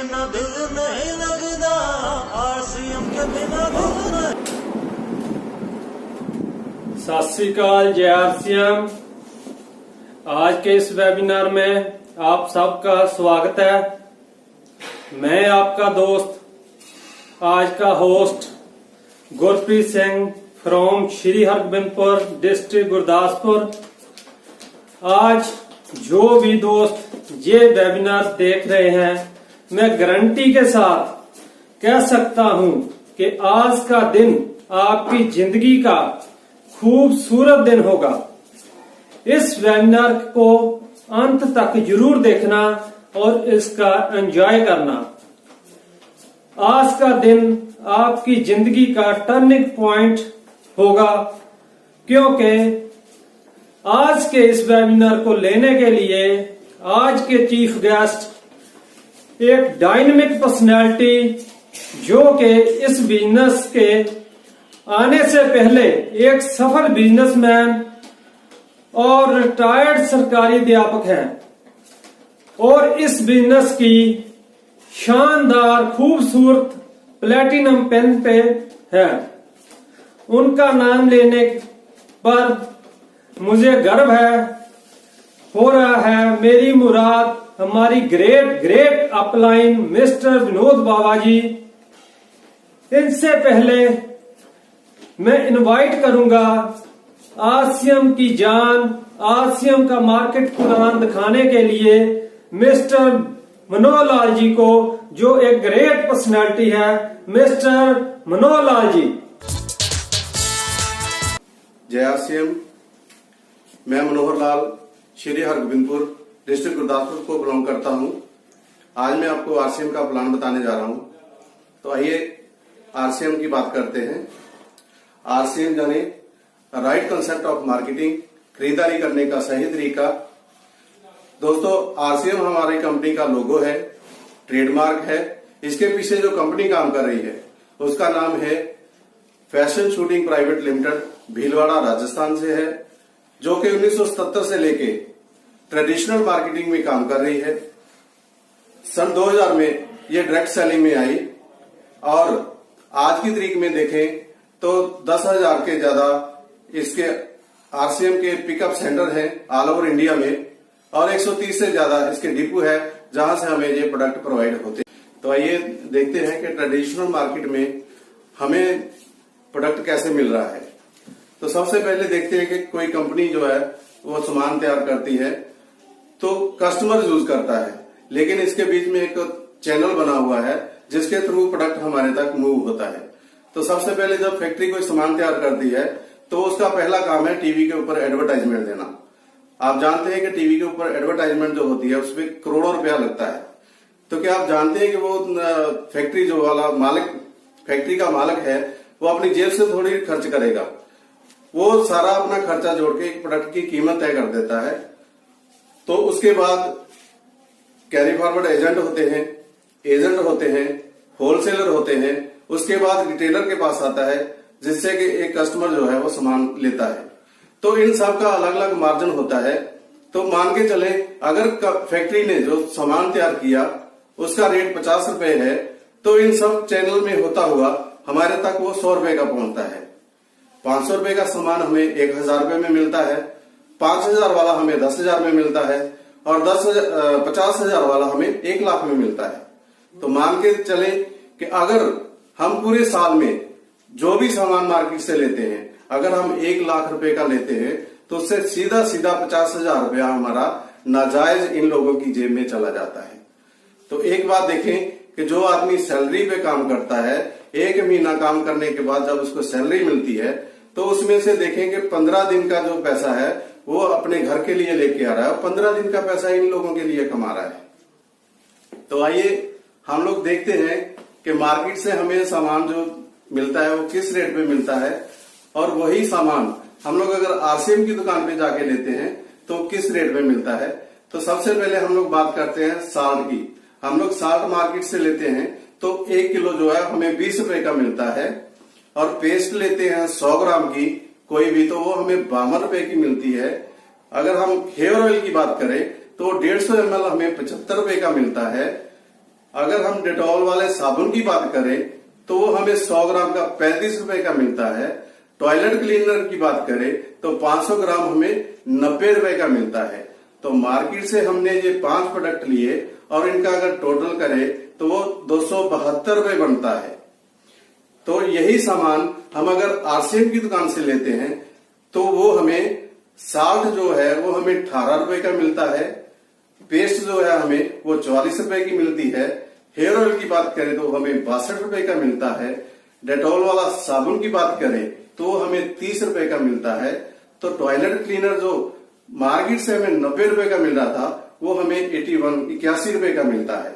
बिना दिल नहीं लगता, आरसीएम के बिना दिल नहीं। सत श्री अकाल, जय आरसीएम। आज के इस वेबिनार में आप सबका स्वागत है। मैं आपका दोस्त, आज का host Gurpreet Singh from Shri Hargobindpur district Gurdaspur. आज जो भी दोस्त ये वेबिनार देख रहे हैं, मैं गारंटी के साथ कह सकता हूं कि आज का दिन आपकी जिंदगी का खूबसूरत दिन होगा। इस वेबिनार को अंत तक जरूर देखना और इसका एंजॉय करना। आज का दिन आपकी जिंदगी का टर्निंग पॉइंट होगा, क्योंकि आज के इस वेबिनार को लेने के लिए आज के चीफ गेस्ट एक डायनामिक पर्सनैलिटी, जो कि इस बिजनेस के आने से पहले एक सफल बिजनेसमैन और रिटायर्ड सरकारी अध्यापक हैं और इस बिजनेस की शानदार खूबसूरत प्लेटिनम पेन पे है। उनका नाम लेने पर मुझे गर्व हो रहा है। मेरी मुराद हमारी great upline mister Vinod Baba जी। इनसे पहले मैं इनवाइट करूंगा आरसीएम की जान, आरसीएम का मार्केट प्लान दिखाने के लिए मिस्टर मनोहर लाल जी को, जो एक ग्रेट पर्सनालिटी है। मिस्टर मनोहर लाल जी। जय आरसीएम। मैं मनोहर लाल श्री हरगोबिंदपुर डिस्ट्रिक्ट गुरदासपुर को बिलोंग करता हूं। आज मैं आपको आरसीएम का प्लान बताने जा रहा हूं। तो आइए आरसीएम की बात करते हैं। आरसीएम यानी राइट कंसेप्ट ऑफ मार्केटिंग, खरीदारी करने का सही तरीका। दोस्तों, आरसीएम हमारी कंपनी का लोगो है, ट्रेडमार्क है। इसके पीछे जो कंपनी काम कर रही है उसका नाम है fashion shooting private limited, Bhilwara Rajasthan से है, जो कि 1977 से लेके ट्रेडिशनल मार्केटिंग में काम कर रही है। सन 2000 में ये डायरेक्ट सेलिंग में आई और आज की तारीख में देखें तो 10,000 के ज्यादा इसके आरसीएम के पिकअप सेंटर हैं ऑल ओवर इंडिया में और 130 से ज्यादा इसके डिपो है जहां से हमें ये प्रोडक्ट प्रोवाइड होते हैं। तो आइए देखते हैं कि ट्रेडिशनल मार्केट में हमें प्रोडक्ट कैसे मिल रहा है। तो सबसे पहले देखते हैं कि कोई कंपनी जो है वो सामान तैयार करती है तो कस्टमर यूज करता है, लेकिन इसके बीच में एक चैनल बना हुआ है जिसके थ्रू प्रोडक्ट हमारे तक मूव होता है। तो सबसे पहले जब फैक्ट्री कोई सामान तैयार करती है तो उसका पहला काम है टीवी के ऊपर एडवर्टाइजमेंट देना। आप जानते हैं कि टीवी के ऊपर एडवर्टाइजमेंट जो होती है उसमें करोड़ों रुपया लगता है। तो क्या आप जानते हैं कि वो फैक्ट्री जो वाला मालिक, फैक्ट्री का मालिक है, वो अपनी जेब से थोड़ी खर्च करेगा। वो सारा अपना खर्चा जोड़ के एक प्रोडक्ट की कीमत तय कर देता है। तो उसके बाद कैरी फॉरवर्ड एजेंट होते हैं, होलसेलर होते हैं, उसके बाद रिटेलर के पास आता है जिससे कि एक कस्टमर जो है वो सामान लेता है। तो इन सब का अलग अलग मार्जिन होता है। तो मान के चले अगर फैक्ट्री ने जो सामान तैयार किया उसका रेट 50 रुपए है, तो इन सब चैनल में होता हुआ हमारे तक वो 100 रुपए का पहुंचता है। 500 रुपए का सामान हमें 1000 रुपए में मिलता है, 5000 वाला हमें 10,000 में मिलता है और 50,000 वाला हमें 1 लाख में मिलता है। तो मान के चले कि अगर हम पूरे साल में जो भी सामान मार्केट से लेते हैं, अगर हम 1 लाख रुपए का लेते हैं तो उससे सीधा 50,000 रुपया हमारा नाजायज इन लोगों की जेब में चला जाता है। तो एक बात देखें कि जो आदमी सैलरी पे काम करता है, 1 महीना काम करने के बाद जब उसको सैलरी मिलती है तो उसमें से देखें कि 15 दिन का जो पैसा है वो अपने घर के लिए लेके आ रहा है और 15 दिन का पैसा इन लोगों के लिए कमा रहा है। तो आइए हम लोग देखते हैं कि मार्केट से हमें सामान जो मिलता है वो किस रेट पे मिलता है और वही सामान हम लोग अगर आरसीएम की दुकान पे जाके लेते हैं तो किस रेट पे मिलता है। तो सबसे पहले हम लोग बात करते हैं साल्ट की। हम लोग साल्ट मार्केट से लेते हैं तो 1 किलो जो है हमें 20 रुपए का मिलता है और पेस्ट लेते हैं 100 ग्राम की कोई भी, तो वो हमें 52 रुपए की मिलती है। अगर हम हेयर ऑयल की बात करें तो 150 ml हमें 75 रुपए का मिलता है। अगर हम डेटॉल वाले साबुन की बात करें तो वो हमें 100 ग्राम का 35 रुपए का मिलता है। टॉयलेट क्लीनर की बात करें तो 500 ग्राम हमें 90 रुपए का मिलता है। तो मार्केट से हमने ये 5 प्रोडक्ट लिए और इनका अगर टोटल करें तो वो 272 रुपए बनता है। तो यही सामान हम अगर आरसीएम की दुकान से लेते हैं तो वो हमें साल्ट जो है वो हमें 18 रुपए का मिलता है। पेस्ट जो है हमें वो 44 रुपए की मिलती है। हेयर ऑयल की बात करें तो हमें 62 रुपए का मिलता है। डेटॉल वाला साबुन की बात करें तो हमें 30 रुपए का मिलता है। तो टॉयलेट क्लीनर जो मार्केट से हमें 90 रुपए का मिल रहा था वो हमें 81 रुपए का मिलता है।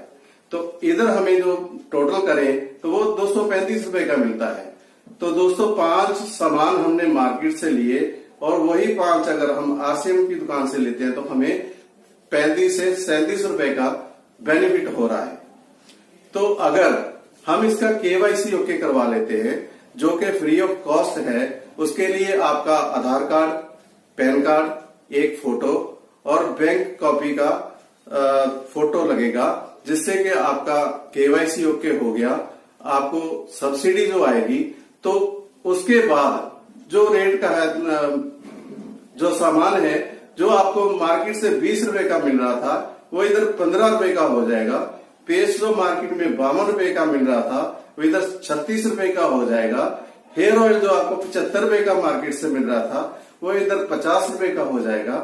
तो इधर हमें जो टोटल करें तो वो 235 रुपए का मिलता है। तो दोस्तों 5 सामान हमने मार्केट से लिए और वही 5 अगर हम आरसीएम की दुकान से लेते हैं तो हमें 35 से 37 रुपए का बेनिफिट हो रहा है। तो अगर हम इसका केवाईसी ओके करवा लेते हैं जो कि फ्री ऑफ कॉस्ट है, उसके लिए आपका आधार कार्ड, पैन कार्ड, एक फोटो और बैंक कॉपी का फोटो लगेगा, जिससे कि आपका केवाईसी ओके हो गया। आपको सब्सिडी जो आएगी तो उसके बाद जो रेट का है, जो सामान है जो आपको मार्केट से 20 रुपए का मिल रहा था वो इधर 15 रुपए का हो जाएगा। पेस्ट जो मार्केट में 52 रुपए का मिल रहा था वो इधर 36 रुपए का हो जाएगा। हेयर ऑयल जो आपको 75 रुपए का मार्केट से मिल रहा था वो इधर 50 रुपए का हो जाएगा।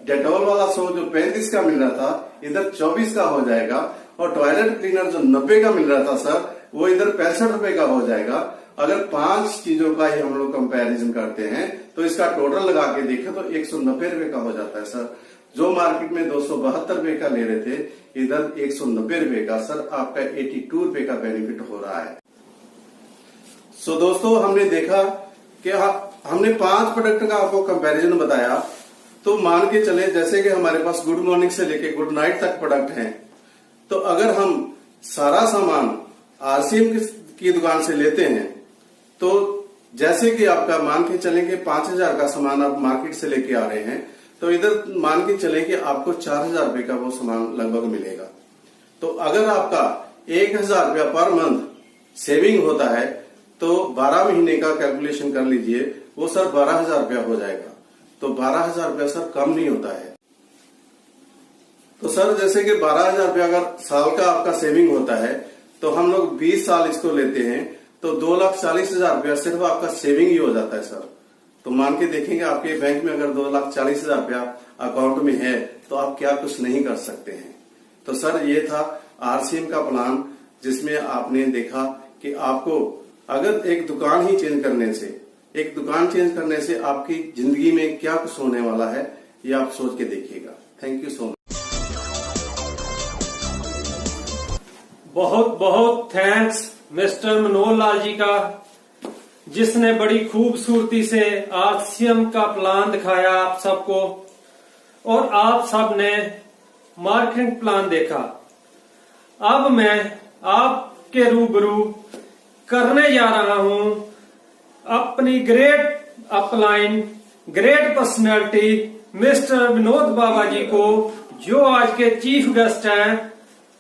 डेटॉल वाला 100 जो 35 का मिल रहा था इधर 24 का हो जाएगा। और टॉयलेट क्लीनर जो 90 का मिल रहा था सर वो इधर 65 रुपए का हो जाएगा। अगर 5 चीजों का ही हम लोग कंपैरिजन करते हैं तो इसका टोटल लगा के देखें तो 190 रुपए का हो जाता है सर। जो मार्केट में 272 रुपए का ले रहे थे इधर 190 रुपए का सर आपका 82 रुपए का बेनिफिट हो रहा है। सो दोस्तों हमने देखा कि हमने 5 प्रोडक्ट का आपको कंपैरिजन बताया। तो मान के चले जैसे कि हमारे पास गुड मॉर्निंग से लेके गुड नाइट तक प्रोडक्ट हैं, तो अगर हम सारा सामान आरसीएम की दुकान से लेते हैं तो जैसे कि आपका मान के चलें कि 5000 का सामान आप मार्केट से लेके आ रहे हैं तो इधर मान के चले कि आपको 4000 रुपए का वो सामान लगभग मिलेगा। तो अगर आपका 1000 रुपया पर मंथ सेविंग होता है तो 12 महीने का कैलकुलेशन कर लीजिए, वो सर 12000 रुपया हो जाएगा। तो 12000 रुपया सर कम नहीं होता है। तो सर जैसे कि 12000 रुपया अगर साल का आपका सेविंग होता है तो हम लोग 20 साल इसको लेते हैं तो 2,40,000 रुपया सिर्फ आपका सेविंग ही हो जाता है सर। तो मान के देखेंगे आपके बैंक में अगर 2,40,000 रुपया अकाउंट में है तो आप क्या कुछ नहीं कर सकते हैं। तो सर ये था आरसीएम का प्लान, जिसमें आपने देखा कि आपको अगर एक दुकान चेंज करने से आपकी जिंदगी में क्या कुछ होने वाला है ये आप सोच के देखिएगा। Thank you so much. बहुत बहुत थैंक्स मिस्टर मनोहर लाल जी का, जिसने बड़ी खूबसूरती से आरसीएम का प्लान दिखाया आप सबको और आप सब ने मार्केटिंग प्लान देखा। अब मैं आपके रूबरू करने जा रहा हूं अपनी great upline, great personality mister Vinod Baba ji को, जो आज के चीफ गेस्ट हैं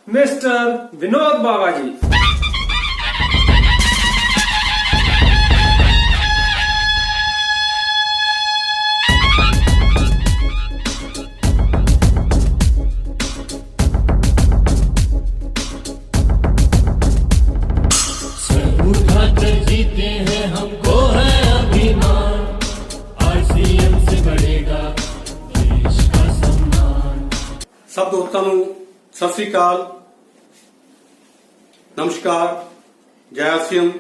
मिस्टर विनोद बाबा जी। जीते हैं हमको है अभिमान, आरसीएम से बढ़ेगा देश का सम्मान। सब दोस्तों ਨੂੰ सत श्री अकाल, नमस्कार, जय आरसीएम।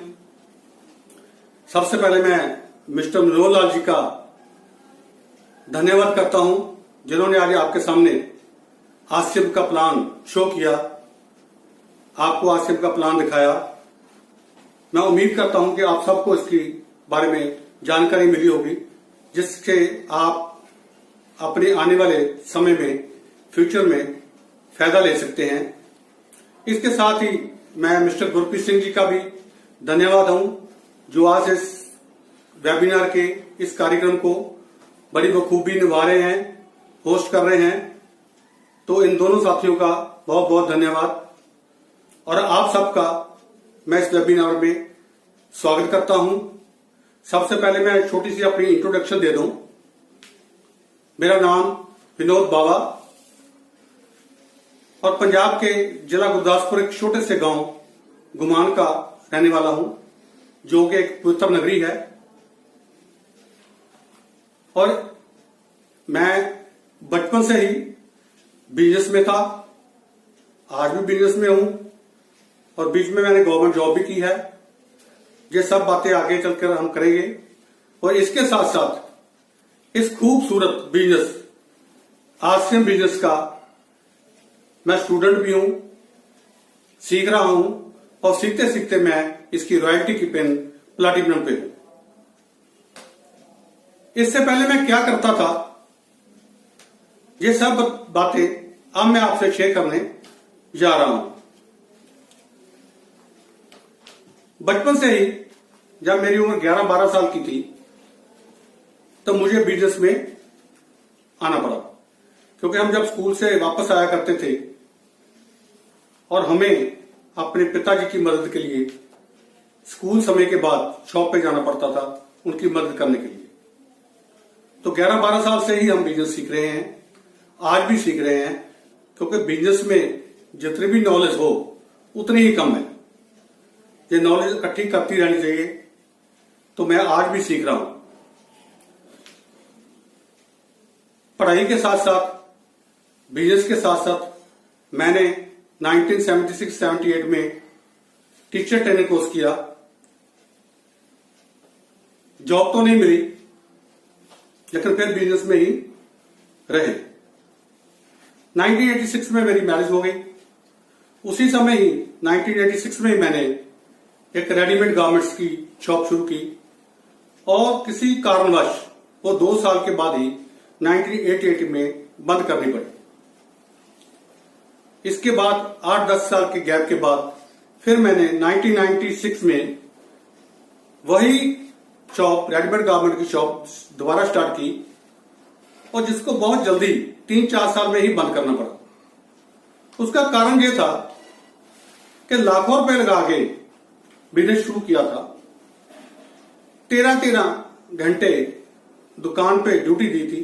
सबसे पहले मैं मिस्टर मनोहर लाल जी का धन्यवाद करता हूं जिन्होंने आज आपके सामने आरसीएम का प्लान शो किया, आपको आरसीएम का प्लान दिखाया। मैं उम्मीद करता हूं कि आप सबको इसके बारे में जानकारी मिली होगी, जिससे आप अपने आने वाले समय में, फ्यूचर में फायदा ले सकते हैं। इसके साथ ही मैं मिस्टर गुरप्रीत सिंह जी का भी धन्यवाद हूं, जो आज इस वेबिनार के इस कार्यक्रम को बड़ी बखूबी निभा रहे हैं, होस्ट कर रहे हैं। तो इन दोनों साथियों का बहुत बहुत धन्यवाद। और आप सबका मैं इस वेबिनार में स्वागत करता हूं। सबसे पहले मैं छोटी सी अपनी इंट्रोडक्शन दे दूं। मेरा नाम विनोद बावा और पंजाब के जिला गुरदासपुर एक छोटे से गांव गुमान का रहने वाला हूं, जो कि एक पवित्र नगरी है। और मैं बचपन से ही बिजनेस में था, आज भी बिजनेस में हूं और बीच में मैंने गवर्नमेंट जॉब भी की है। ये सब बातें आगे चलकर हम करेंगे। और इसके साथ साथ इस खूबसूरत बिजनेस आरसीएम बिजनेस का मैं स्टूडेंट भी हूं, सीख रहा हूं और सीखते सीखते मैं इसकी रॉयल्टी की पेन प्लैटिनम पे हूं। इससे पहले मैं क्या करता था, ये सब बातें अब मैं आपसे शेयर करने जा रहा हूं। बचपन से ही जब मेरी उम्र 11-12 साल की थी तो मुझे बिजनेस में आना पड़ा, क्योंकि हम जब स्कूल से वापस आया करते थे और हमें अपने पिताजी की मदद के लिए स्कूल समय के बाद शॉप पे जाना पड़ता था उनकी मदद करने के लिए। तो 11-12 साल से ही हम बिजनेस सीख रहे हैं, आज भी सीख रहे हैं, क्योंकि बिजनेस में जितनी भी नॉलेज हो उतनी ही कम है। ये नॉलेज इकट्ठी करती रहनी चाहिए। तो मैं आज भी सीख रहा हूं। पढ़ाई के साथ साथ बिजनेस के साथ साथ मैंने 1976-78 में टीचर ट्रेनिंग कोर्स किया। जॉब तो नहीं मिली, लेकिन फिर बिजनेस में ही रहे। 1986 में मेरी मैरिज हो गई। उसी समय ही 1986 में ही मैंने एक रेडीमेड गारमेंट्स की शॉप शुरू की और किसी कारणवश वो 2 साल के बाद ही 1988 में बंद करनी पड़ी। इसके बाद 8-10 साल के गैप के बाद फिर मैंने 1996 में वही शॉप, रेडीमेड गारमेंट की शॉप दोबारा स्टार्ट की और जिसको बहुत जल्दी 3-4 साल में ही बंद करना पड़ा। उसका कारण यह था कि लाखों रुपए लगा के बिजनेस शुरू किया था। 13-13 घंटे दुकान पे ड्यूटी दी थी।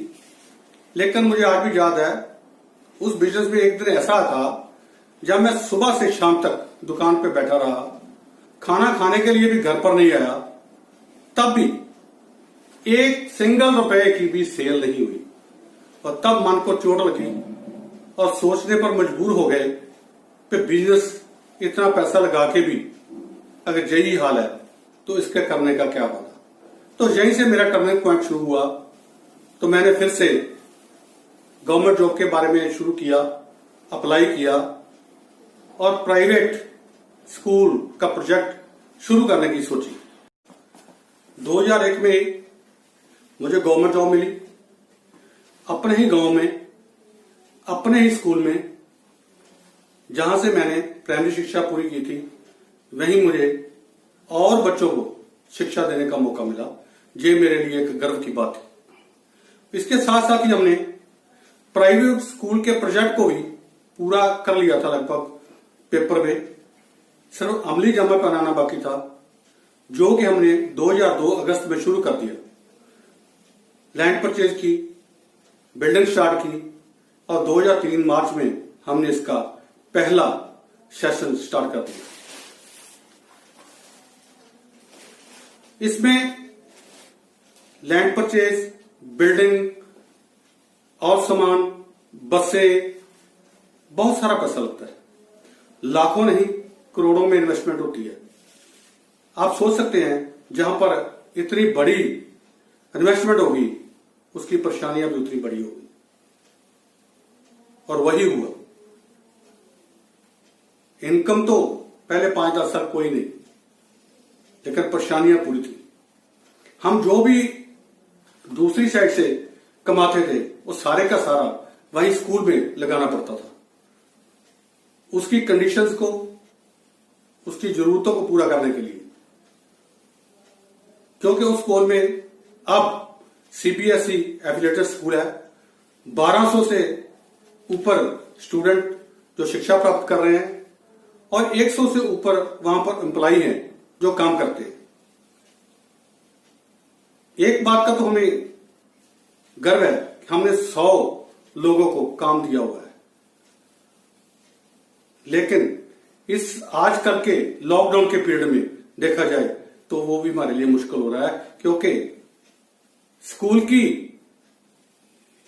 लेकिन मुझे आज भी याद है, उस बिजनेस में एक दिन ऐसा था जब मैं सुबह से शाम तक दुकान पे बैठा रहा, खाना खाने के लिए भी घर पर नहीं आया, तब भी एक सिंगल रुपए की भी सेल नहीं हुई। और तब मन को चोट लगी और सोचने पर मजबूर हो गए कि बिजनेस इतना पैसा लगा के भी अगर यही हाल है तो इसके करने का क्या फायदा। तो यहीं से मेरा टर्निंग पॉइंट शुरू हुआ। तो मैंने फिर से गवर्नमेंट जॉब के बारे में शुरू किया, अप्लाई किया और प्राइवेट स्कूल का प्रोजेक्ट शुरू करने की सोची। 2001 में मुझे गवर्नमेंट जॉब मिली, अपने ही गांव में, अपने ही स्कूल में, जहां से मैंने प्राइमरी शिक्षा पूरी की थी। वहीं मुझे और बच्चों को शिक्षा देने का मौका मिला। ये मेरे लिए एक गर्व की बात है। इसके साथ साथ ही हमने प्राइवेट स्कूल के प्रोजेक्ट को भी पूरा कर लिया था लगभग पेपर में। सिर्फ अमली जमा बनाना बाकी था, जो कि हमने 2002 अगस्त में शुरू कर दिया। लैंड परचेज की, बिल्डिंग स्टार्ट की और 2003 मार्च में हमने इसका पहला सेशन स्टार्ट कर दिया। इसमें लैंड परचेज, बिल्डिंग और सामान, बसें, बहुत सारा पैसा लगता है। लाखों नहीं करोड़ों में इन्वेस्टमेंट होती है। आप सोच सकते हैं जहां पर इतनी बड़ी इन्वेस्टमेंट होगी उसकी परेशानियां भी उतनी बड़ी होगी। और वही हुआ। इनकम तो पहले 5-10 साल कोई नहीं, लेकिन परेशानियां पूरी थी। हम जो भी दूसरी साइड से कमाते थे वो सारे का सारा वही स्कूल में लगाना पड़ता था। उसकी कंडीशंस को, उसकी जरूरतों को पूरा करने के लिए, क्योंकि उस स्कूल में अब सीबीएसई एफिलिएटेड स्कूल है। 1200 से ऊपर स्टूडेंट जो शिक्षा प्राप्त कर रहे हैं और 100 से ऊपर वहां पर एम्प्लॉई हैं जो काम करते हैं। एक बात का तो हमें गर्व है कि हमने 100 लोगों को काम दिया हुआ है, लेकिन इस आजकल के लॉकडाउन के पीरियड में देखा जाए तो वो भी हमारे लिए मुश्किल हो रहा है, क्योंकि स्कूल की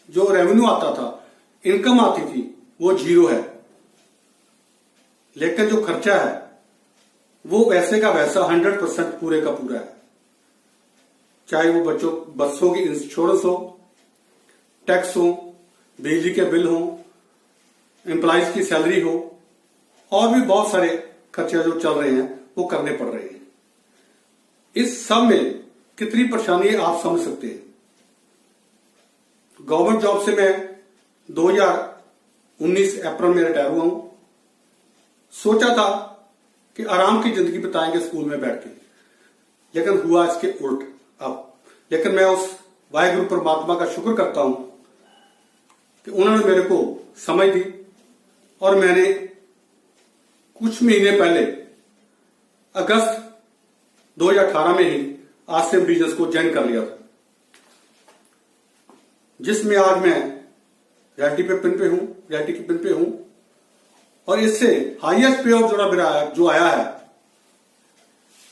जो रेवेन्यू आता था, इनकम आती थी, वो 0 है, लेकिन जो खर्चा है वो वैसे का वैसा 100% पूरे का पूरा है। चाहे वो बच्चों की इंश्योरेंस हो, टैक्स हो, बिजली के बिल हो, एम्प्लॉइज की सैलरी हो, और भी बहुत सारे खर्चे जो चल रहे हैं वो करने पड़ रहे हैं। इस सब में कितनी परेशानी है आप समझ सकते हैं। गवर्नमेंट जॉब से मैं 2019 अप्रैल में रिटायर हुआ हूं। सोचा था कि आराम की जिंदगी बिताएंगे स्कूल में बैठ के, लेकिन हुआ इसके उल्ट। अब लेकिन मैं उस वाहिगुरु परमात्मा का शुक्र करता हूं कि उन्होंने मेरे को समझ दी और मैंने कुछ महीने पहले अगस्त 2018 में ही आरसीएम बिजनेस को ज्वाइन कर लिया था, जिसमें आज मैं रियल्टी की पिन पे हूं। और इससे हाईएस्ट पे आउट जो आया है,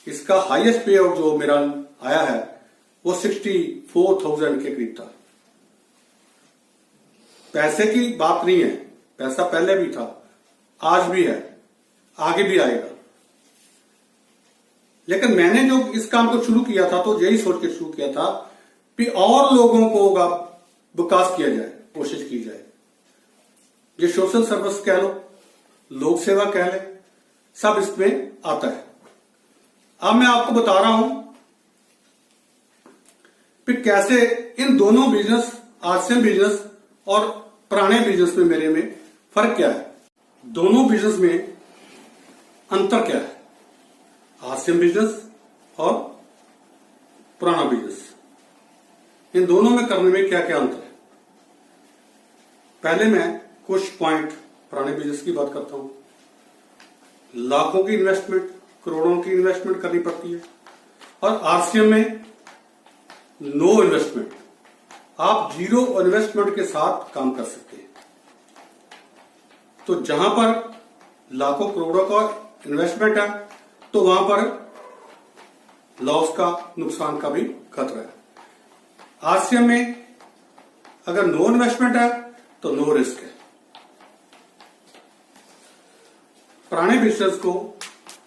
इसका हाईएस्ट पे आउट जो मेरा आया है वो 64,000 के करीब था। पैसे की बात नहीं है, पैसा पहले भी था, आज भी है, आगे भी आएगा। लेकिन मैंने जो इस काम को शुरू किया था तो यही सोच के शुरू किया था कि और लोगों को विकास किया जाए, कोशिश की जाए। ये सोशल सर्विस कह लो, लोक सेवा कह ले, सब इसमें आता है। अब मैं आपको बता रहा हूं कि कैसे इन दोनों बिजनेस, आरसीएम बिजनेस और पुराने बिजनेस में मेरे में फर्क क्या है, दोनों बिजनेस में अंतर क्या है, आरसीएम बिजनेस और पुराना बिजनेस, इन दोनों में करने में क्या क्या अंतर है। पहले मैं कुछ पॉइंट पुराने बिजनेस की बात करता हूं। लाखों की इन्वेस्टमेंट, करोड़ों की इन्वेस्टमेंट करनी पड़ती है, और आरसीएम में नो इन्वेस्टमेंट, आप 0 इन्वेस्टमेंट के साथ काम कर सकते हैं। तो जहां पर लाखों करोड़ों का इन्वेस्टमेंट है तो वहां पर लॉस का, नुकसान का भी खतरा है। आरसीएम में अगर नो इन्वेस्टमेंट है तो नो रिस्क है। पुराने बिजनेस को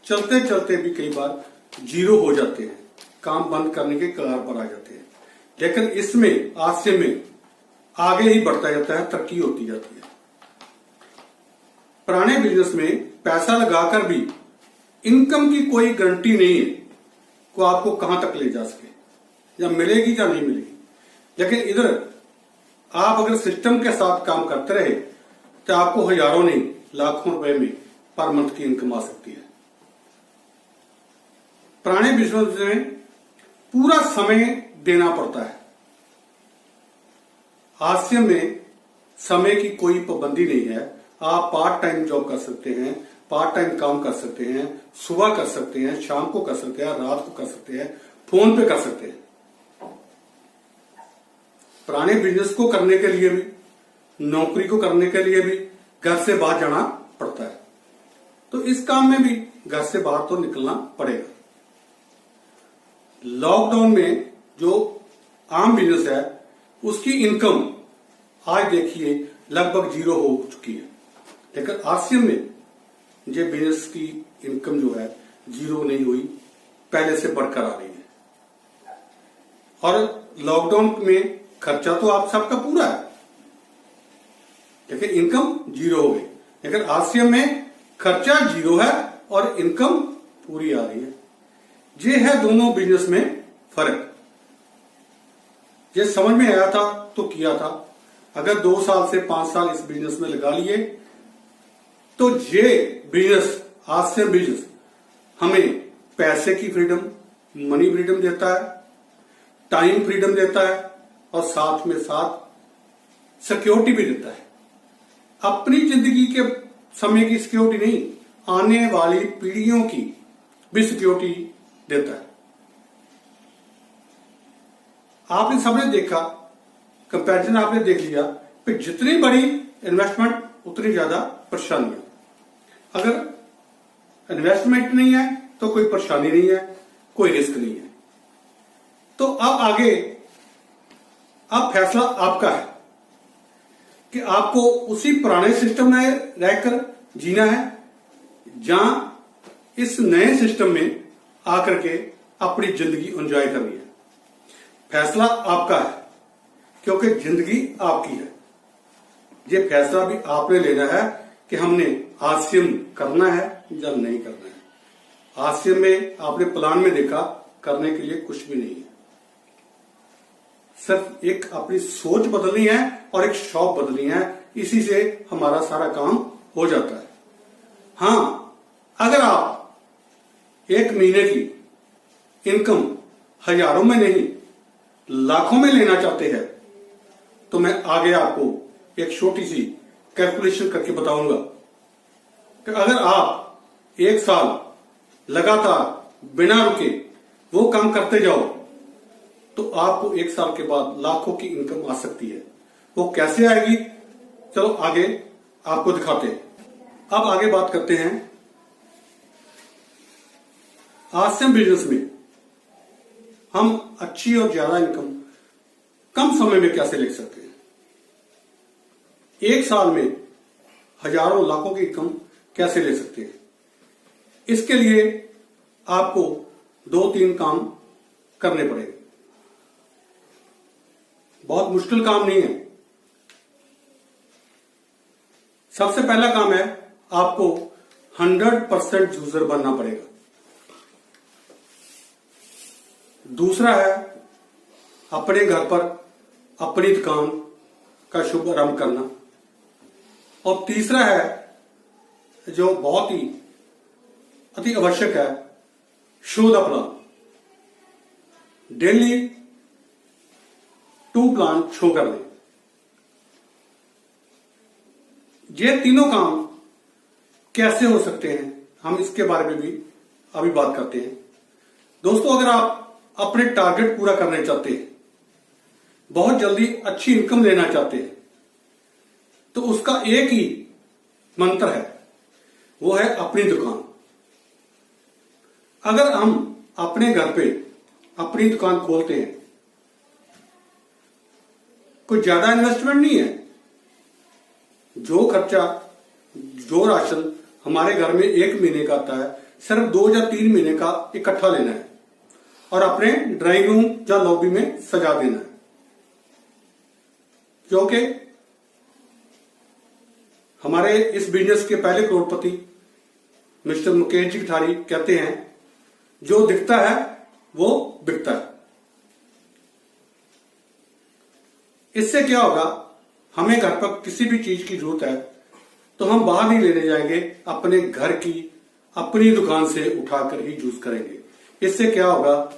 चलते चलते भी कई बार 0 हो जाते हैं, काम बंद करने के कगार पर आ जाते हैं, लेकिन इसमें आरसीएम में आगे ही बढ़ता जाता है, तरक्की होती जाती है। पुराने बिजनेस में पैसा लगाकर भी इनकम की कोई गारंटी नहीं है को आपको कहां तक ले जा सके, या मिलेगी या नहीं मिलेगी। लेकिन इधर आप अगर सिस्टम के साथ काम करते रहे तो आपको हजारों नहीं, लाखों रुपए में पर मंथ की इनकम आ सकती है। पुराने बिजनेस में पूरा समय देना पड़ता है, आरसीएम में समय की कोई पाबंदी नहीं है। आप पार्ट टाइम जॉब कर सकते हैं, पार्ट टाइम काम कर सकते हैं, सुबह कर सकते हैं, शाम को कर सकते हैं, रात को कर सकते हैं, फोन पे कर सकते हैं। पुराने बिजनेस को करने के लिए भी, नौकरी को करने के लिए भी घर से बाहर जाना पड़ता है, तो इस काम में भी घर से बाहर तो निकलना पड़ेगा। लॉकडाउन में जो आम बिजनेस है उसकी इनकम आज देखिए लगभग 0 हो चुकी है, लेकिन आरसीएम में ये बिजनेस की इनकम जो है 0 नहीं हुई, पहले से बढ़कर आ रही है। और लॉकडाउन में खर्चा तो आप सबका पूरा है, लेकिन इनकम 0 हो गई। लेकिन आरसीएम में खर्चा 0 है और इनकम पूरी आ रही है। ये है दोनों बिजनेस में फर्क। ये समझ में आया था तो किया था। अगर 2 साल से 5 साल इस बिजनेस में लगा लिए तो ये बिजनेस, आरसीएम बिजनेस हमें पैसे की फ्रीडम, मनी फ्रीडम देता है, टाइम फ्रीडम देता है, और साथ में साथ सिक्योरिटी भी देता है। अपनी जिंदगी के समय की सिक्योरिटी नहीं, आने वाली पीढ़ियों की भी सिक्योरिटी देता है। आपने सबने देखा, कंपैरिजन आपने देख लिया कि जितनी बड़ी इन्वेस्टमेंट उतनी ज्यादा परेशानियां। अगर इन्वेस्टमेंट नहीं है तो कोई परेशानी नहीं है, कोई रिस्क नहीं है। तो अब फैसला आपका है कि आपको उसी पुराने सिस्टम में रहकर जीना है, जहां इस नए सिस्टम में आकर के अपनी जिंदगी एंजॉय करनी है। फैसला आपका है, क्योंकि जिंदगी आपकी है। ये फैसला भी आपने लेना है कि हमने आरसीएम करना है या नहीं करना है। आरसीएम में आपने प्लान में देखा, करने के लिए कुछ भी नहीं है, सिर्फ एक अपनी सोच बदलनी है और एक शॉप बदलनी है। इसी से हमारा सारा काम हो जाता है। हाँ, अगर आप एक महीने की इनकम हजारों में नहीं लाखों में लेना चाहते हैं, तो मैं आगे आपको एक छोटी सी कैलकुलेशन करके बताऊंगा कि अगर आप एक साल लगातार बिना रुके वो काम करते जाओ, तो आपको एक साल के बाद लाखों की इनकम आ सकती है। वो कैसे आएगी, चलो आगे आपको दिखाते हैं। अब आगे बात करते हैं आरसीएम बिजनेस में हम अच्छी और ज्यादा इनकम कम समय में कैसे ले सकते हैं। एक साल में हजारों लाखों की इनकम कैसे ले सकते हैं। इसके लिए आपको 2-3 काम करने पड़ेंगे। बहुत मुश्किल काम नहीं है। सबसे पहला काम है, आपको 100% यूजर बनना पड़ेगा। दूसरा है, अपने घर पर अपनी दुकान का शुभारंभ करना। और तीसरा है, जो बहुत ही अति आवश्यक है, show the plan. Daily 2 plan show कर लें। ये तीनों काम कैसे हो सकते हैं, हम इसके बारे में भी अभी बात करते हैं। दोस्तों, अगर आप अपने टारगेट पूरा करने चाहते हैं, बहुत जल्दी अच्छी इनकम लेना चाहते हैं, तो उसका एक ही मंत्र है, वो है अपनी दुकान। अगर हम अपने घर पे अपनी दुकान खोलते हैं, कोई ज्यादा इन्वेस्टमेंट नहीं है। जो खर्चा, जो राशन हमारे घर में 1 महीने का आता है, सिर्फ 2 या 3 महीने का इकट्ठा लेना है और अपने ड्राइंग रूम या लॉबी में सजा देना है। क्योंकि हमारे इस बिजनेस के पहले करोड़पति मिस्टर मुकेश जी ठारी कहते हैं, जो दिखता है वो बिकता है। इससे क्या होगा, हमें घर पर किसी भी चीज की जरूरत है तो हम बाहर नहीं लेने जाएंगे, अपने घर की अपनी दुकान से उठाकर ही यूज करेंगे। इससे क्या होगा,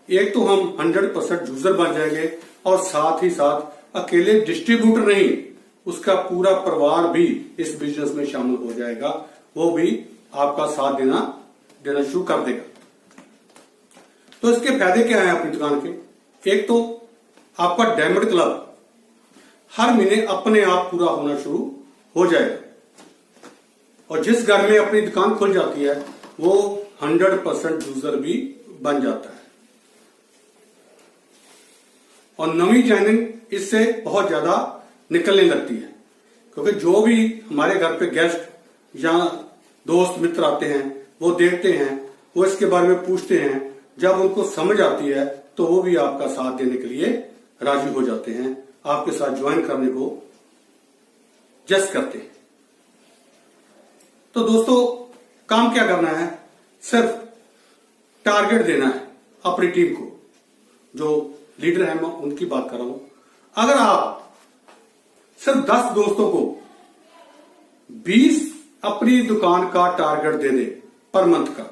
एक तो हम 100% यूजर बन जाएंगे और साथ ही साथ अकेले डिस्ट्रीब्यूटर नहीं, उसका पूरा परिवार भी इस बिजनेस में शामिल हो जाएगा। वो भी आपका साथ देना शुरू कर देगा। तो इसके फायदे क्या है अपनी दुकान के। एक तो आपका डायमंड क्लब हर महीने अपने आप पूरा होना शुरू हो जाएगा। और जिस घर में अपनी दुकान खुल जाती है, वो 100% यूजर भी बन जाता है। और नवी ज्वाइनिंग इससे बहुत ज्यादा निकलने लगती है, क्योंकि जो भी हमारे घर पे गेस्ट या दोस्त मित्र आते हैं, वो देखते हैं, वो इसके बारे में पूछते हैं। जब उनको समझ आती है तो वो भी आपका साथ देने के लिए राजी हो जाते हैं, आपके साथ ज्वाइन करने को जस्ट करते हैं। तो दोस्तों, काम क्या करना है, सिर्फ टारगेट देना है अपनी टीम को। जो लीडर है, मैं उनकी बात कर रहा हूं। अगर आप सिर्फ 10 दोस्तों को 20 अपनी दुकान का टारगेट दे दे पर मंथ का,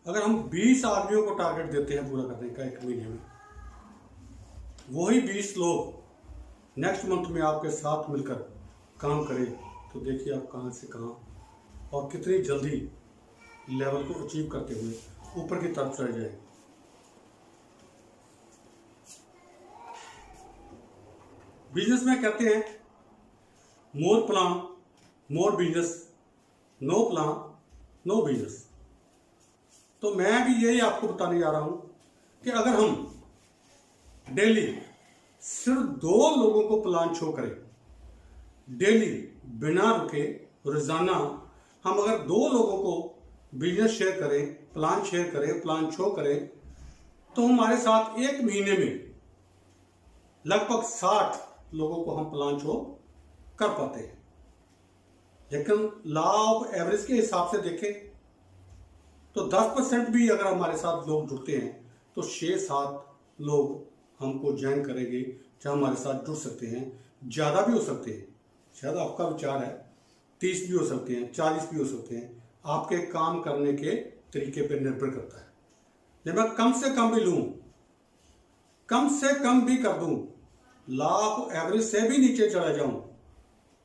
अगर हम 20 आदमियों को टारगेट देते हैं पूरा करने का 1 महीने में, वही 20 लोग नेक्स्ट मंथ में आपके साथ मिलकर काम करें, तो देखिए आप कहां से कहां और कितनी जल्दी लेवल को अचीव करते हुए ऊपर की तरफ चले जाए। बिजनेस में कहते हैं more plan more business, no plan no business. तो मैं भी यही आपको बताने जा रहा हूं कि अगर हम डेली सिर्फ 2 लोगों को प्लान शो करें, डेली बिना रुके रोजाना हम अगर 2 लोगों को बिजनेस शेयर करें, प्लान शेयर करें, प्लान शो करें, तो हमारे साथ 1 महीने में लगभग 60 लोगों को हम प्लान शो कर पाते हैं। लेकिन लॉ ऑफ एवरेज के हिसाब से देखें तो 10% भी अगर हमारे साथ लोग जुड़ते हैं तो 6-7 लोग हमको ज्वाइन करेंगे, जो हमारे साथ जुड़ सकते हैं। ज्यादा भी हो सकते हैं, शायद आपका विचार है 30 भी हो सकते हैं, 40 भी हो सकते हैं। आपके काम करने के तरीके पर निर्भर करता है। जब मैं कम से कम भी लूं, कम से कम भी कर दूं, लॉ ऑफ एवरेज से भी नीचे चला जाऊं,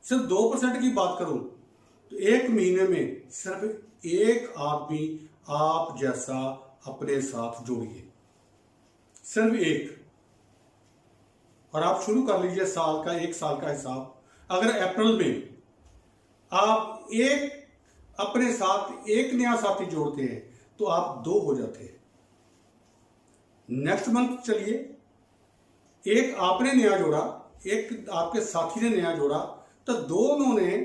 सिर्फ 2% की बात करूं, तो 1 महीने में सिर्फ 1 आदमी आप जैसा अपने साथ जोड़िए, सिर्फ 1। और आप शुरू कर लीजिए साल का 1 साल का हिसाब। अगर अप्रैल में आप अपने साथ 1 नया साथी जोड़ते हैं तो आप 2 हो जाते हैं। नेक्स्ट मंथ चलिए, 1 आपने नया जोड़ा, 1 आपके साथी ने नया जोड़ा, तो दोनों ने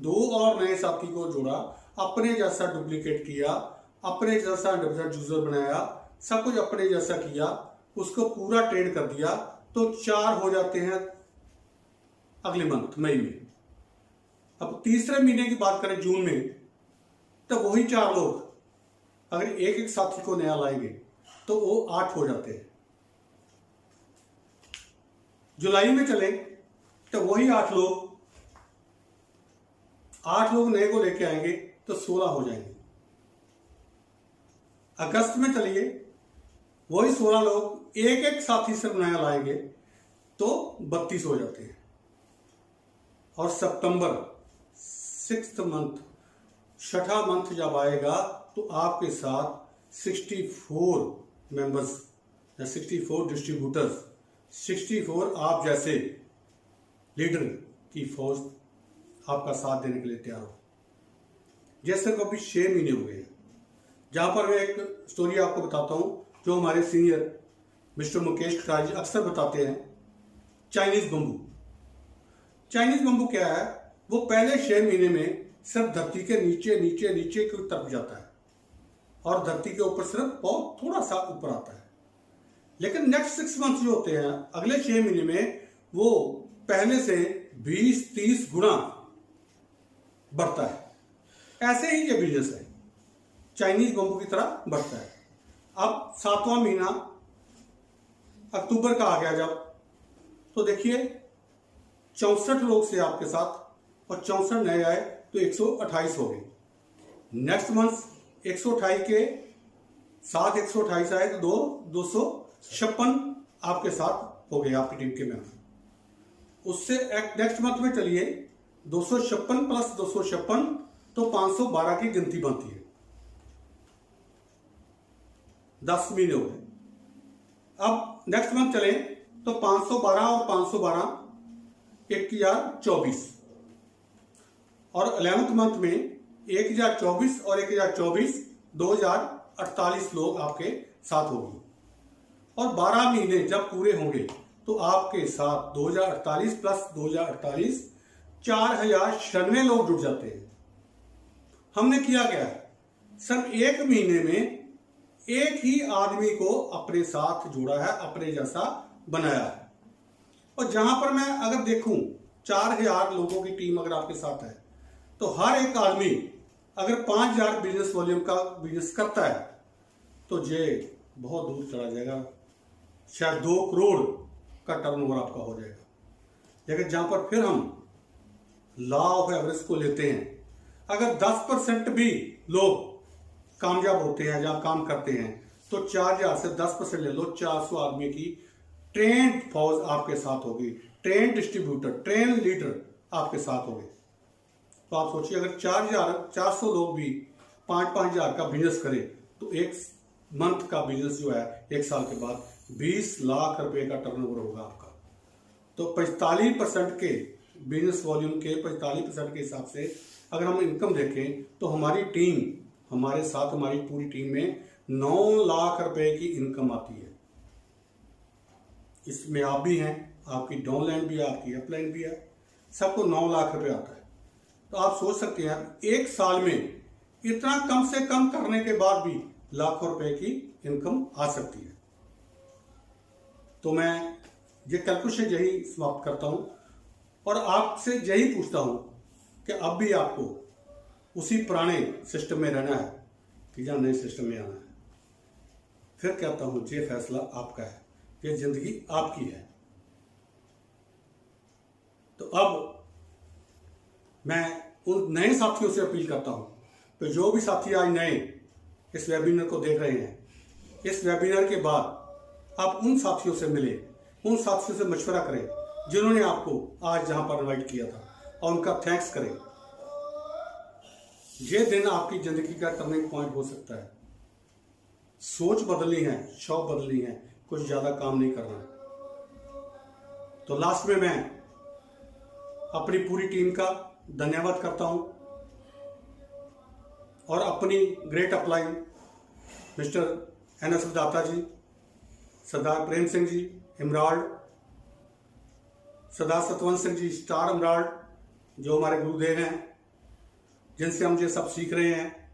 2 और नए साथी को जोड़ा, अपने जैसा डुप्लीकेट किया, अपने जैसा यूजर बनाया, सब कुछ अपने जैसा किया, उसको पूरा ट्रेड कर दिया, तो 4 हो जाते हैं अगले मंथ मई में। अब तीसरे महीने की बात करें जून में, तो वही 4 लोग अगर एक साथी को नया लाएंगे तो वो 8 हो जाते हैं। जुलाई में चले तो वही 8 लोग नए को लेके आएंगे तो 16 हो जाएंगे। अगस्त में चलिए, वही 16 लोग एक साथी से नया लाएंगे तो 32 हो जाते हैं। और सितंबर 6th मंथ, 6ठा मंथ जब आएगा तो आपके साथ 64 मेंबर्स या 64 डिस्ट्रीब्यूटर्स, 64 आप जैसे लीडर की फौज आपका साथ देने के लिए तैयार हो। जैसे को अभी 6 महीने हो गए हैं, जहां पर मैं एक स्टोरी आपको बताता हूं जो हमारे सीनियर मिस्टर मुकेश खटाल जी अक्सर बताते हैं। Chinese bamboo. चाइनीज बंबू क्या है? वो पहले 6 महीने में सिर्फ धरती के नीचे नीचे नीचे की तरफ जाता है और धरती के ऊपर सिर्फ बहुत थोड़ा सा ऊपर आता है। लेकिन नेक्स्ट 6 मंथ जो होते हैं, अगले 6 महीने में वो पहले से 20-30 गुना बढ़ता है। ऐसे ही ये बिजनेस है, चाइनीज बंबू की तरह बढ़ता है। अब 7वां महीना अक्टूबर का आ गया जब, तो देखिए 64 लोग से आपके साथ और 64 नए आए तो 128 हो गए। नेक्स्ट मंथ 128 के साथ 128 आए तो 256 आपके साथ हो गए आपकी टीम के मेंबर। उससे नेक्स्ट मंथ में चलिए 256 प्लस 256 तो 512 की गिनती बनती है। 10 महीने हो गए। अब नेक्स्ट मंथ चले तो 512 और 512 1024 और 11th मंथ में 1024 और 1024 2048 लोग आपके साथ होंगे। और 12 महीने जब पूरे होंगे तो आपके साथ 2048 प्लस 2048 4096 लोग जुड़ जाते हैं। हमने किया क्या है? सिर्फ 1 महीने में एक ही आदमी को अपने साथ जोड़ा है, अपने जैसा बनाया है। और जहां पर मैं अगर देखूं 4000 लोगों की टीम अगर आपके साथ है तो हर एक आदमी अगर 5000 बिजनेस वॉल्यूम का बिजनेस करता है तो ये बहुत दूर चला जाएगा, शायद 2 करोड़ का टर्नओवर आपका हो जाएगा। लेकिन जहां पर फिर हम लॉ ऑफ एवरेज को लेते हैं, अगर 10% भी लोग कामयाब होते हैं जहां काम करते हैं तो 4000 से 10% ले लो, 400 आदमी की ट्रेंड फौज आपके साथ होगी, ट्रेंड डिस्ट्रीब्यूटर, ट्रेंड लीडर आपके साथ होंगे। तो आप सोचिए अगर 4400 लोग भी 5-5 हजार का बिजनेस करे तो एक मंथ का बिजनेस जो है 1 साल के बाद 20 लाख रुपए का टर्नओवर होगा आपका। तो 45% के बिजनेस वॉल्यूम के 45% के हिसाब से अगर हम इनकम देखें तो हमारी टीम, हमारे साथ हमारी पूरी टीम में 9 लाख रुपए की इनकम आती है। इसमें आप भी हैं, आपकी डाउनलाइन भी है, आपकी अपलाइन भी है, सबको 9 लाख रुपए आता है। तो आप सोच सकते हैं 1 साल में इतना कम से कम करने के बाद भी लाखों रुपए की इनकम आ सकती है। तो मैं ये कैलकुलेशन यही समाप्त करता हूं और आपसे यही पूछता हूं कि अब भी आपको उसी पुराने सिस्टम में रहना है कि या नए सिस्टम में आना है। फिर कहता हूं ये फैसला आपका है, ये जिंदगी आपकी है। तो अब मैं उन नए साथियों से अपील करता हूं कि जो भी साथी आज नए इस वेबिनार को देख रहे हैं, इस वेबिनार के बाद आप उन साथियों से मिले, उन साथियों से मशवरा करें जिन्होंने आपको आज जहां पर इनवाइट किया था और उनका थैंक्स करें। ये दिन आपकी जिंदगी का टर्निंग पॉइंट हो सकता है। सोच बदलनी है, शौक बदलनी है, कुछ ज्यादा काम नहीं करना है। तो लास्ट में मैं अपनी पूरी टीम का धन्यवाद करता हूं और अपनी ग्रेट अपलाइन मिस्टर NS दाता जी, सरदार प्रेम सिंह जी इमराल्ड, सरदार सतवंत सिंह जी स्टार इमराल्ड, जो हमारे गुरुदेव हैं, जिनसे हम ये सब सीख रहे हैं,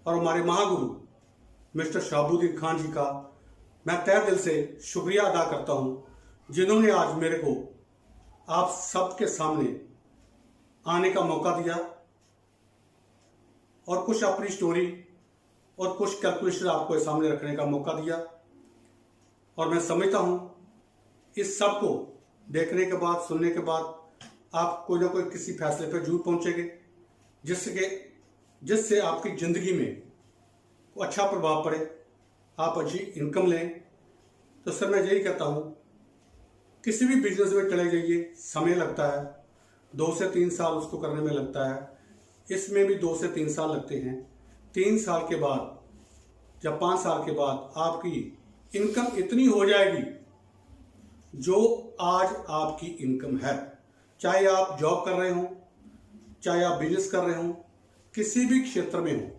और हमारे महागुरु मिस्टर शहाबुद्दीन खान जी का मैं तहे दिल से शुक्रिया अदा करता हूं जिन्होंने आज मेरे को आप सबके सामने आने का मौका दिया और कुछ अपनी स्टोरी और कुछ कैलकुलेशन आपको सामने रखने का मौका दिया। और मैं समझता हूं इस सब को देखने के बाद, सुनने के बाद आप कोई ना कोई किसी फैसले पर जरूर पहुंचेंगे जिससे आपकी जिंदगी में अच्छा प्रभाव पड़े, आप अच्छी इनकम लें। तो सर मैं यही कहता हूं किसी भी बिजनेस में चले जाइए, समय लगता है, 2 से 3 साल उसको करने में लगता है। इसमें भी 2 से 3 साल लगते हैं। 3 साल के बाद या 5 साल के बाद आपकी इनकम इतनी हो जाएगी जो आज आपकी इनकम है। चाहे आप जॉब कर रहे हो, चाहे आप बिजनेस कर रहे हो, किसी भी क्षेत्र में हो,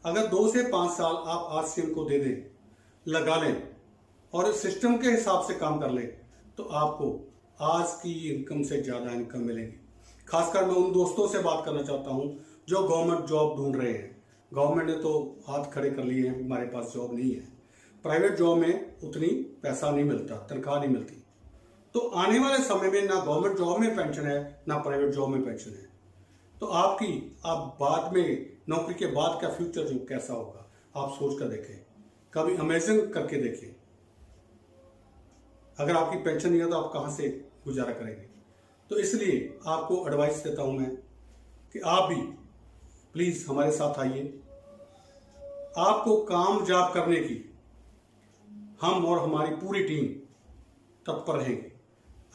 अगर 2 से 5 साल आप RCM को दे दें, लगा लें और इस सिस्टम के हिसाब से काम कर लें तो आपको आज की इनकम से ज्यादा इनकम मिलेगी। खासकर मैं उन दोस्तों से बात करना चाहता हूं जो गवर्नमेंट जॉब ढूंढ रहे हैं। गवर्नमेंट ने तो हाथ खड़े कर लिए हैं, हमारे पास जॉब नहीं है। प्राइवेट जॉब में उतनी पैसा नहीं मिलता, तनख्वाह नहीं मिलती। तो आने वाले समय में ना गवर्नमेंट जॉब में पेंशन है, ना प्राइवेट जॉब में पेंशन है। तो आप बाद में नौकरी के बाद का फ्यूचर जो कैसा होगा आप सोच कर देखें, कभी अमेजिंग करके देखें। अगर आपकी पेंशन नहीं है तो आप कहां से गुजारा करेंगे। तो इसलिए आपको एडवाइस देता हूं मैं कि आप भी प्लीज हमारे साथ आइए। आपको कामयाब करने की हम और हमारी पूरी टीम तत्पर रहेंगे।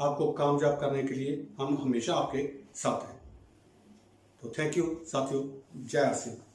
आपको कामयाब करने के लिए हम हमेशा आपके साथ हैं। तो थैंक यू साथियों, जय RCM।